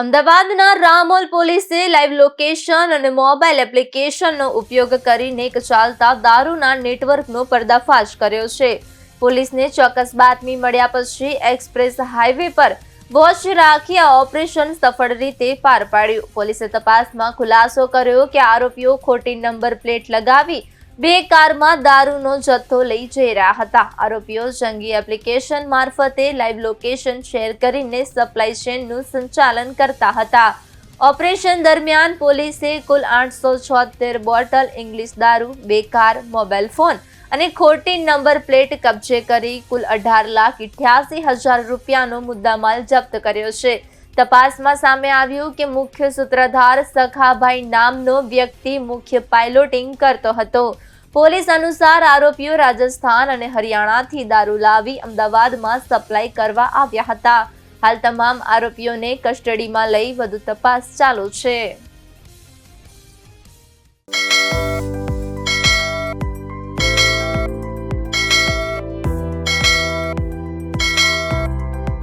અમદાવાદના રામોલ પોલીસે live location અને મોબાઈલ એપ્લિકેશનનો ઉપયોગ કરીને એક ચાલતા દારૂના નેટવર્કનો પર્દાફાશ કર્યો છે. પોલીસને ચોક્કસ બાતમી મળ્યા પછી એક્સપ્રેસ હાઈવે પર વોચ રાખી આ ઓપરેશન સફળ રીતે પાર પાડ્યું. પોલીસે તપાસમાં ખુલાસો કર્યો કે આરોપીઓ ખોટી નંબર પ્લેટ લગાવી બે કારમાં દારૂનો જથ્થો લઈ જઈ રહ્યા હતા. આરોપીઓ જંગી એપ્લિકેશન મારફતે લાઈવ લોકેશન શેર કરીને સપ્લાય ચેનનું સંચાલન કરતા હતા. ઓપરેશન દરમિયાન પોલીસે કુલ 876 બોટલ ઇંગ્લિશ દારૂ, બે કાર, મોબાઈલ ફોન અને ખોટી નંબર પ્લેટ કબજે કરી કુલ 18,88,000 રૂપિયાનો મુદ્દામાલ જપ્ત કર્યો છે. તપાસમાં સામે આવ્યું કે મુખ્ય સૂત્રધાર સખાભાઈ નામનો વ્યક્તિ મુખ્ય પાયલોટિંગ કરતો હતો. પોલીસ અનુસાર આરોપીઓ રાજસ્થાન અને હરિયાણાથી દારૂ લાવી અમદાવાદમાં સપ્લાય કરવા આવ્યા હતા. હાલ તમામ આરોપીઓને કસ્ટડીમાં લઈ વધુ તપાસ ચાલુ છે.